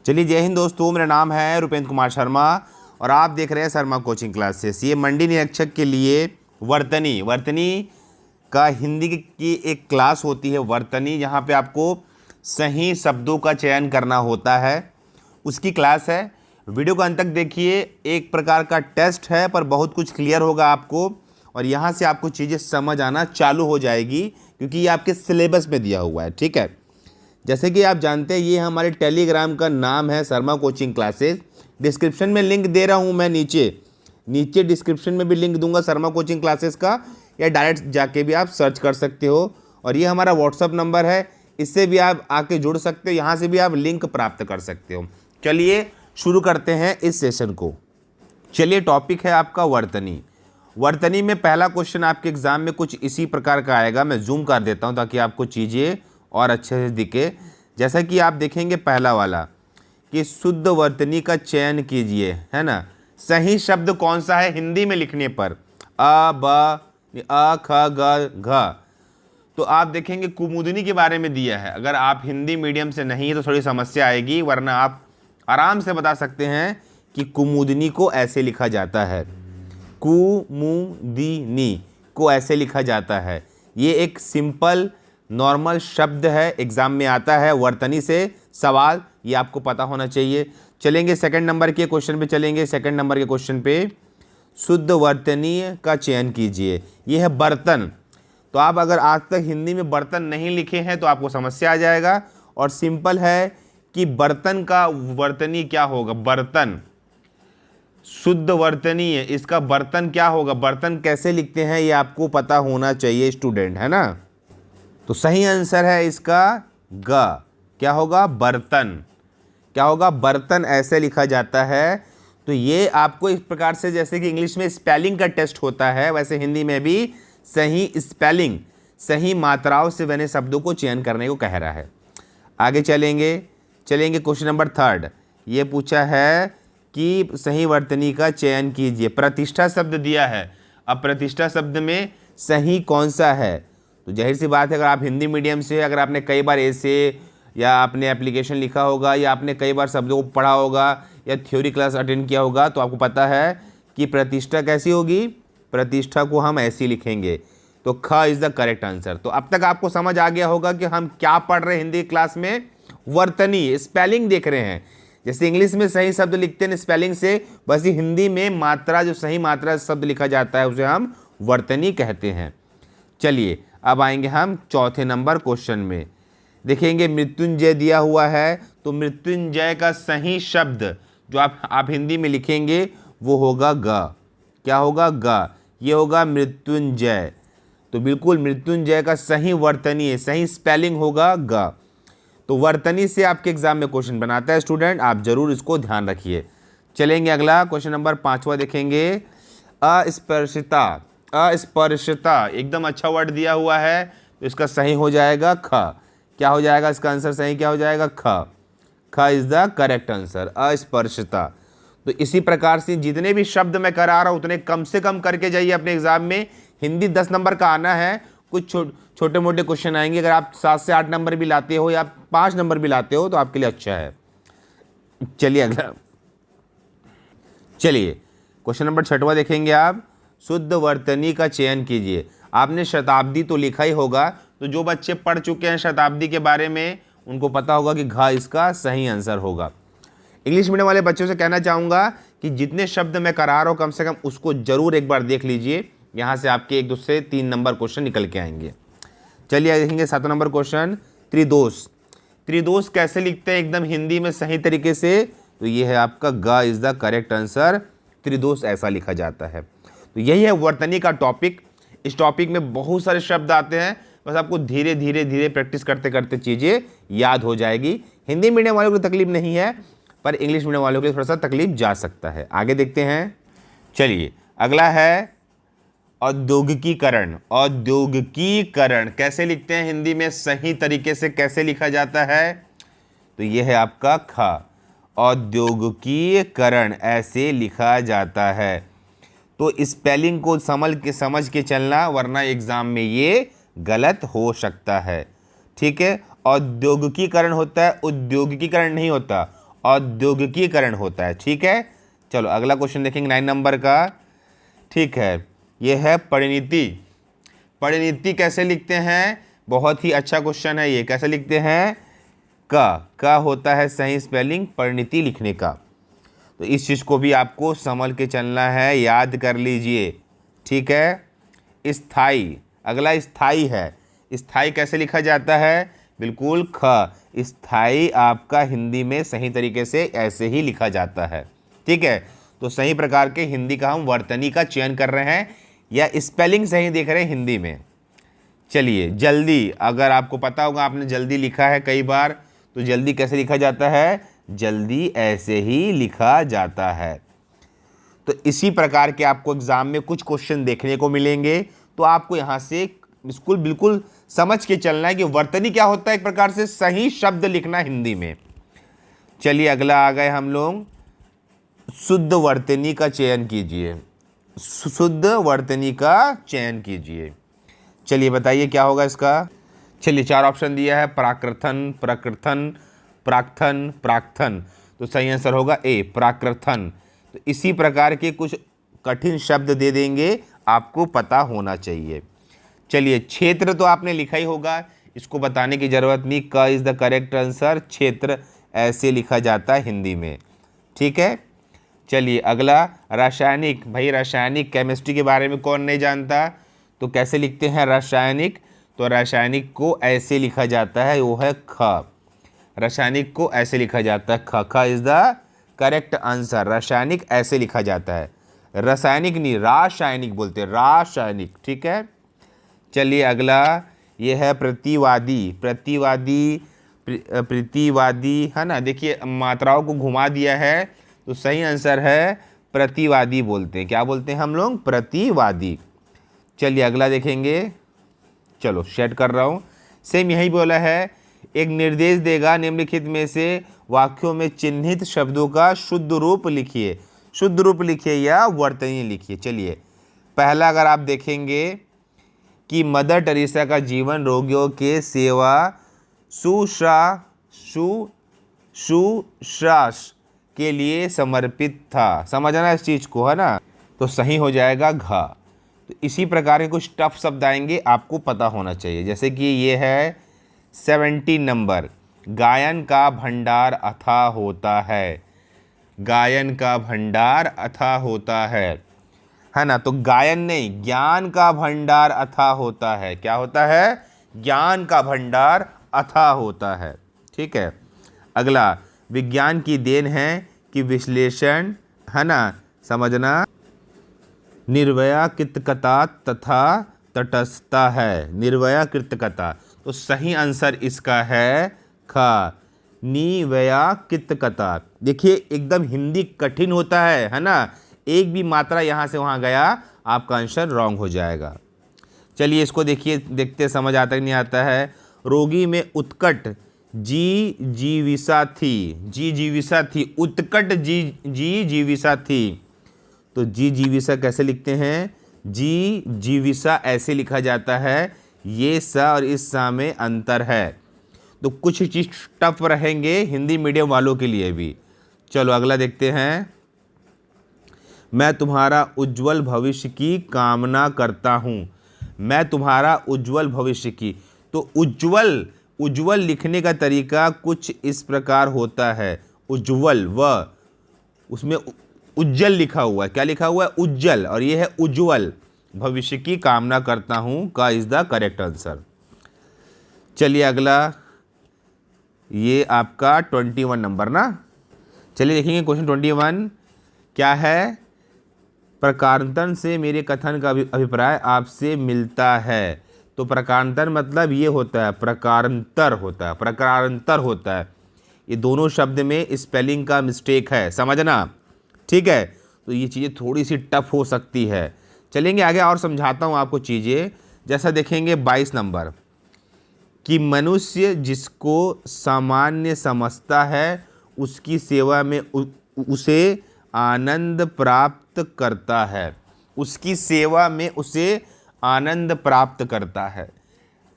चलिए, जय हिंद दोस्तों। मेरा नाम है रुपेंद्र कुमार शर्मा और आप देख रहे हैं शर्मा कोचिंग क्लासेस। ये मंडी निरीक्षक के लिए वर्तनी का हिंदी की एक क्लास होती है वर्तनी, जहाँ पे आपको सही शब्दों का चयन करना होता है, उसकी क्लास है। वीडियो को अंत तक देखिए। एक प्रकार का टेस्ट है पर बहुत कुछ क्लियर होगा आपको और यहाँ से आपको चीज़ें समझ आना चालू हो जाएगी, क्योंकि ये आपके सिलेबस में दिया हुआ है। ठीक है, जैसे कि आप जानते हैं ये हमारे टेलीग्राम का नाम है शर्मा कोचिंग क्लासेस। डिस्क्रिप्शन में लिंक दे रहा हूँ मैं, नीचे डिस्क्रिप्शन में भी लिंक दूंगा शर्मा कोचिंग क्लासेस का, या डायरेक्ट जाके भी आप सर्च कर सकते हो। और ये हमारा व्हाट्सअप नंबर है, इससे भी आप आके जुड़ सकते हो, यहाँ से भी आप लिंक प्राप्त कर सकते हो। चलिए शुरू करते हैं इस सेशन को। चलिए, टॉपिक है आपका वर्तनी में पहला क्वेश्चन आपके एग्जाम में कुछ इसी प्रकार का आएगा। मैं जूम कर देता हूँ ताकि आपको चीज़ें और अच्छे से दिखे। जैसा कि आप देखेंगे पहला वाला कि शुद्ध वर्तनी का चयन कीजिए, है ना। सही शब्द कौन सा है हिंदी में लिखने पर? अ ख ग घ। तो आप देखेंगे कुमुदनी के बारे में दिया है। अगर आप हिंदी मीडियम से नहीं है तो थोड़ी समस्या आएगी, वरना आप आराम से बता सकते हैं कि कुमुदनी को ऐसे लिखा जाता है। कुमुदिनी को ऐसे लिखा जाता है। ये एक सिंपल नॉर्मल शब्द है, एग्जाम में आता है वर्तनी से सवाल, ये आपको पता होना चाहिए। चलेंगे सेकंड नंबर के क्वेश्चन पे चलेंगे। सेकंड नंबर के क्वेश्चन पे शुद्ध वर्तनी का चयन कीजिए। ये है बर्तन। तो आप अगर आज तक हिंदी में बर्तन नहीं लिखे हैं तो आपको समस्या आ जाएगा। और सिंपल है कि बर्तन का वर्तनी क्या होगा? बर्तन शुद्ध वर्तनी है, इसका बर्तन क्या होगा? बर्तन कैसे लिखते हैं ये आपको पता होना चाहिए स्टूडेंट, है ना। तो सही आंसर है इसका ग। क्या होगा? बर्तन। क्या होगा? बर्तन ऐसे लिखा जाता है। तो ये आपको इस प्रकार से, जैसे कि इंग्लिश में स्पेलिंग का टेस्ट होता है, वैसे हिंदी में भी सही स्पेलिंग, सही मात्राओं से बने शब्दों को चयन करने को कह रहा है। आगे चलेंगे क्वेश्चन नंबर थर्ड। ये पूछा है कि सही वर्तनी का चयन कीजिए। प्रतिष्ठा शब्द दिया है। अब प्रतिष्ठा शब्द में सही कौन सा है? तो जाहिर सी बात है, अगर आप हिंदी मीडियम से, अगर आपने कई बार ऐसे या आपने एप्लीकेशन लिखा होगा या आपने कई बार शब्दों को पढ़ा होगा या थ्योरी क्लास अटेंड किया होगा, तो आपको पता है कि प्रतिष्ठा कैसी होगी। प्रतिष्ठा को हम ऐसी लिखेंगे। तो ख इज़ द करेक्ट आंसर। तो अब तक आपको समझ आ गया होगा कि हम क्या पढ़ रहे हैं हिंदी क्लास में। वर्तनी स्पेलिंग देख रहे हैं। जैसे इंग्लिश में सही शब्द लिखते हैं स्पेलिंग से, वैसे हिंदी में मात्रा, जो सही मात्रा शब्द लिखा जाता है उसे हम वर्तनी कहते हैं। चलिए अब आएंगे हम चौथे नंबर क्वेश्चन में। देखेंगे मृत्युंजय दिया हुआ है, तो मृत्युंजय का सही शब्द जो आप हिंदी में लिखेंगे वो होगा ग। क्या होगा? ग। ये होगा मृत्युंजय। तो बिल्कुल मृत्युंजय का सही वर्तनी है, सही स्पेलिंग होगा ग। तो वर्तनी से आपके एग्जाम में क्वेश्चन बनाता है स्टूडेंट, आप जरूर इसको ध्यान रखिए। चलेंगे अगला क्वेश्चन नंबर 5वां देखेंगे। अस्पर्शिता। अस्पर्शिता एकदम अच्छा वर्ड दिया हुआ है, तो इसका सही हो जाएगा ख। क्या हो जाएगा इसका आंसर? सही क्या हो जाएगा? ख। ख इज द करेक्ट आंसर, अस्पर्शिता। तो इसी प्रकार से जितने भी शब्द मैं करा रहा हूं उतने कम से कम करके जाइए अपने एग्जाम में। हिंदी 10 नंबर का आना है, कुछ छोटे मोटे क्वेश्चन आएंगे। अगर आप 7 से 8 नंबर भी लाते हो या 5 नंबर भी लाते हो तो आपके लिए अच्छा है। चलिए अगला, चलिए क्वेश्चन नंबर 6वां देखेंगे आप। शुद्ध वर्तनी का चयन कीजिए। आपने शताब्दी तो लिखा ही होगा, तो जो बच्चे पढ़ चुके हैं शताब्दी के बारे में उनको पता होगा कि घ इसका सही आंसर होगा। इंग्लिश मीडियम वाले बच्चों से कहना चाहूँगा कि जितने शब्द मैं करा रहा हूँ कम से कम उसको जरूर एक बार देख लीजिए। यहाँ से आपके 1 2 से 3 नंबर क्वेश्चन निकल के आएंगे। चलिए देखेंगे 7वां नंबर क्वेश्चन। त्रिदोष। त्रिदोष कैसे लिखते हैं एकदम हिंदी में सही तरीके से? तो ये है आपका ग इज द करेक्ट आंसर। त्रिदोष ऐसा लिखा जाता है। तो यही है वर्तनी का टॉपिक। इस टॉपिक में बहुत सारे शब्द आते हैं, बस आपको धीरे धीरे प्रैक्टिस करते करते चीज़ें याद हो जाएगी। हिंदी मीडियम वालों को तकलीफ नहीं है, पर इंग्लिश मीडियम वालों के लिए थोड़ा सा तकलीफ जा सकता है। आगे देखते हैं। चलिए अगला है औद्योगिकीकरण। औद्योगिकीकरण कैसे लिखते हैं हिंदी में सही तरीके से, कैसे लिखा जाता है? तो यह है आपका ख। औद्योगिकीकरण ऐसे लिखा जाता है। तो स्पेलिंग को समझ के चलना, वरना एग्जाम में ये गलत हो सकता है। ठीक है, औद्योगिकीकरण होता है, औद्योगिकीकरण नहीं होता। औद्योगिकीकरण होता है। ठीक है, चलो अगला क्वेश्चन देखेंगे 9 नंबर का। ठीक है, ये है परिणति। परिणति कैसे लिखते हैं? बहुत ही अच्छा क्वेश्चन है ये। कैसे लिखते हैं? का होता है सही स्पेलिंग परिणति लिखने का। तो इस चीज़ को भी आपको संभल के चलना है, याद कर लीजिए। ठीक है, स्थाई, अगला स्थाई है। स्थाई कैसे लिखा जाता है? बिल्कुल ख। स्थाई आपका हिंदी में सही तरीके से ऐसे ही लिखा जाता है। ठीक है, तो सही प्रकार के हिंदी का हम वर्तनी का चयन कर रहे हैं या स्पेलिंग सही देख रहे हैं हिंदी में। चलिए जल्दी, अगर आपको पता होगा, आपने जल्दी लिखा है कई बार, तो जल्दी कैसे लिखा जाता है? जल्दी ऐसे ही लिखा जाता है। तो इसी प्रकार के आपको एग्जाम में कुछ क्वेश्चन देखने को मिलेंगे, तो आपको यहाँ से बिल्कुल समझ के चलना है कि वर्तनी क्या होता है, एक प्रकार से सही शब्द लिखना हिंदी में। चलिए अगला आ गए हम लोग, शुद्ध वर्तनी का चयन कीजिए। शुद्ध वर्तनी का चयन कीजिए। चलिए बताइए क्या होगा इसका। चलिए 4 ऑप्शन दिया है, प्राकृथन, प्रकृथन, प्राक्थन, प्राक्थन। तो सही आंसर होगा ए, प्राकृथन। तो इसी प्रकार के कुछ कठिन शब्द दे देंगे, आपको पता होना चाहिए। चलिए क्षेत्र तो आपने लिखा ही होगा, इसको बताने की ज़रूरत नहीं। क इज़ द करेक्ट आंसर। क्षेत्र ऐसे लिखा जाता है हिंदी में। ठीक है, चलिए अगला रासायनिक। भाई रासायनिक केमिस्ट्री के बारे में कौन नहीं जानता, तो कैसे लिखते हैं रासायनिक? तो रासायनिक को ऐसे लिखा जाता है, वो है ख। रासायनिक को ऐसे लिखा जाता है ख। ख इज़ द करेक्ट आंसर। रासायनिक ऐसे लिखा जाता है, रासायनिक नहीं, रासायनिक बोलते हैं, रासायनिक। ठीक है, चलिए अगला ये है प्रतिवादी। प्रतिवादी, प्रतिवादी है ना, देखिए मात्राओं को घुमा दिया है, तो सही आंसर है प्रतिवादी बोलते हैं। क्या बोलते हैं हम लोग? प्रतिवादी। चलिए अगला देखेंगे, चलो सेट कर रहा हूँ। सेम यही बोला है, एक निर्देश देगा, निम्नलिखित में से वाक्यों में चिन्हित शब्दों का शुद्ध रूप लिखिए। शुद्ध रूप लिखिए या वर्तनी लिखिए। चलिए पहला अगर आप देखेंगे कि मदर टेरेसा का जीवन रोगियों के सेवा सुश्रास के लिए समर्पित था। समझना इस चीज़ को, है ना, तो सही हो जाएगा घ। तो इसी प्रकार के कुछ टफ शब्द आएंगे, आपको पता होना चाहिए। जैसे कि ये है 17 नंबर, गायन का भंडार अथाह होता है। गायन का भंडार अथाह होता है ना, तो गायन नहीं, ज्ञान का भंडार अथाह होता है। क्या होता है? ज्ञान का भंडार अथाह होता है। ठीक है, अगला विज्ञान की देन है कि विश्लेषण, है ना, समझना, निर्वया कृतकता तथा तटस्थता है। निर्वया कृतकता, तो सही आंसर इसका है ख, निवया कृतकता। देखिए एकदम हिंदी कठिन होता है ना, एक भी मात्रा यहाँ से वहाँ गया आपका आंसर रॉन्ग हो जाएगा। चलिए इसको देखिए, देखते समझ आता कि नहीं आता है। रोगी में उत्कट जी जीविसा थी। जी जीविसा थी, उत्कट जी जीविसा थी। तो जी जीविसा कैसे लिखते हैं? जी जीविसा ऐसे लिखा जाता है। ये सा और इस सा में अंतर है, तो कुछ चीज़ टफ रहेंगे हिंदी मीडियम वालों के लिए भी। चलो अगला देखते हैं, मैं तुम्हारा उज्जवल भविष्य की कामना करता हूँ। मैं तुम्हारा उज्जवल भविष्य की, तो उज्जवल, उज्जवल लिखने का तरीका कुछ इस प्रकार होता है। उज्जवल, व उसमें उज्जवल लिखा हुआ है। क्या लिखा हुआ है? उज्जवल, और ये है उज्जवल। भविष्य की कामना करता हूँ का इज द करेक्ट आंसर। चलिए अगला, ये आपका 21 नंबर ना। चलिए देखेंगे क्वेश्चन 21 क्या है। प्रकारांतर से मेरे कथन का अभिप्राय आपसे मिलता है। तो प्रकारांतर मतलब ये होता है, प्रकारांतर होता है, प्रकारांतर होता है। ये दोनों शब्द में स्पेलिंग का मिस्टेक है, समझना। ठीक है, तो ये चीज़ें थोड़ी सी टफ हो सकती है। चलेंगे आगे और समझाता हूँ आपको चीज़ें। जैसा देखेंगे 22 नंबर कि मनुष्य जिसको सामान्य समझता है उसकी सेवा में उसे आनंद प्राप्त करता है। उसकी सेवा में उसे आनंद प्राप्त करता है।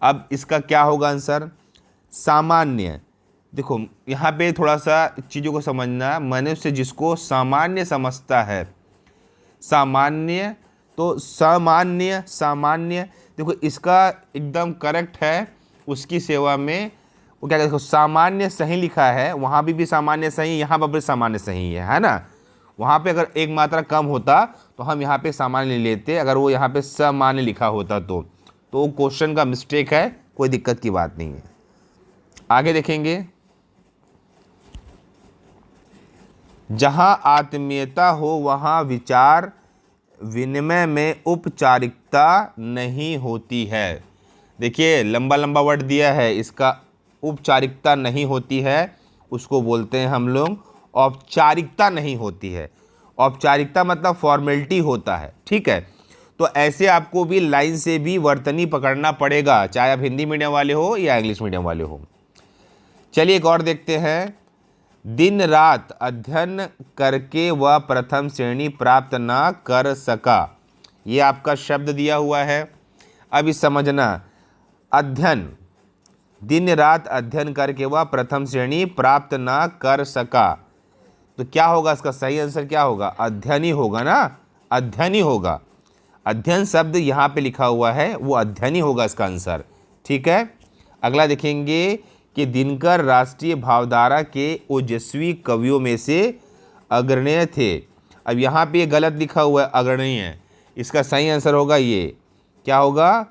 अब इसका क्या होगा आंसर? सामान्य, देखो यहाँ पे थोड़ा सा चीज़ों को समझना, मनुष्य जिसको सामान्य समझता है, सामान्य, तो सामान्य, सामान्य, देखो इसका एकदम करेक्ट है, उसकी सेवा में वो क्या कहते हैं, सामान्य सही लिखा है, वहाँ भी सामान्य सही, यहाँ पर भी सामान्य सही है ना। वहाँ पे अगर एक मात्रा कम होता तो हम यहाँ पे सामान्य लेते, अगर वो यहाँ पे सामान्य लिखा होता तो क्वेश्चन का मिस्टेक है, कोई दिक्कत की बात नहीं है। आगे देखेंगे, जहाँ आत्मीयता हो वहाँ विचार विनिमय में औपचारिकता नहीं होती है। देखिए लंबा लंबा वर्ड दिया है, इसका औपचारिकता नहीं होती है, उसको बोलते हैं हम लोग औपचारिकता नहीं होती है। औपचारिकता मतलब फॉर्मेलिटी होता है, ठीक है। तो ऐसे आपको भी लाइन से भी वर्तनी पकड़ना पड़ेगा, चाहे आप हिंदी मीडियम वाले हो या इंग्लिश मीडियम वाले हो। चलिए एक और देखते हैं, दिन रात अध्ययन करके वह प्रथम श्रेणी प्राप्त ना कर सका। ये आपका शब्द दिया हुआ है, अब इस समझना, अध्ययन, दिन रात अध्ययन करके वह प्रथम श्रेणी प्राप्त ना कर सका, तो क्या होगा इसका सही आंसर, क्या होगा, अध्ययन ही होगा ना, अध्ययन ही होगा। अध्ययन शब्द यहाँ पे लिखा हुआ है, वो अध्ययन ही होगा इसका आंसर, ठीक है। अगला देखेंगे कि दिनकर राष्ट्रीय भावधारा के ओजस्वी कवियों में से अग्रणीय थे। अब यहाँ पे ये गलत लिखा हुआ है, अग्रणीय, इसका सही आंसर होगा ये, क्या होगा,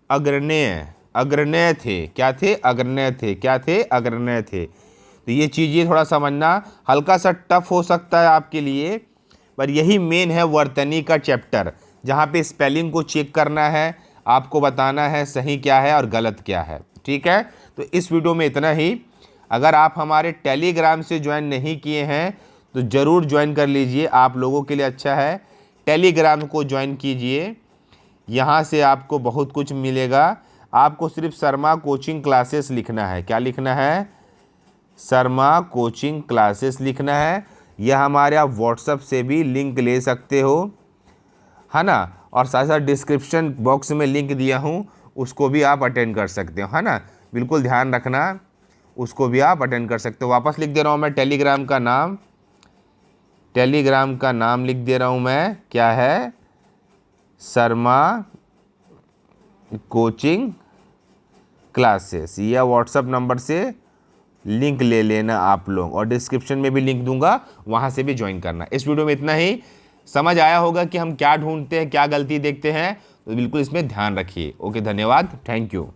अग्रणीय, अग्रणीय थे, क्या थे, अग्रणीय थे, क्या थे, अग्रणीय थे। तो ये चीज़ें थोड़ा समझना, हल्का सा टफ हो सकता है आपके लिए, पर यही मेन है वर्तनी का चैप्टर, जहाँ पे स्पेलिंग को चेक करना है, आपको बताना है सही क्या है और गलत क्या है, ठीक है। तो इस वीडियो में इतना ही। अगर आप हमारे टेलीग्राम से ज्वाइन नहीं किए हैं तो ज़रूर ज्वाइन कर लीजिए, आप लोगों के लिए अच्छा है, टेलीग्राम को ज्वाइन कीजिए, यहाँ से आपको बहुत कुछ मिलेगा। आपको सिर्फ शर्मा कोचिंग क्लासेस लिखना है, क्या लिखना है, शर्मा कोचिंग क्लासेस लिखना है, यह हमारे आप व्हाट्सएप से भी लिंक ले सकते हो, है ना, और साथ साथ डिस्क्रिप्शन बॉक्स में लिंक दिया हूँ, उसको भी आप अटेंड कर सकते हो, है ना, बिल्कुल ध्यान रखना, उसको भी आप अटेंड कर सकते हो। वापस लिख दे रहा हूँ मैं टेलीग्राम का नाम, टेलीग्राम का नाम लिख दे रहा हूँ मैं, क्या है, शर्मा कोचिंग क्लासेस, या व्हाट्सएप नंबर से लिंक ले लेना आप लोग, और डिस्क्रिप्शन में भी लिंक दूंगा, वहाँ से भी ज्वाइन करना। इस वीडियो में इतना ही। समझ आया होगा कि हम क्या ढूंढते हैं, क्या गलती देखते हैं, तो बिल्कुल इसमें ध्यान रखिए। ओके, धन्यवाद, थैंक यू।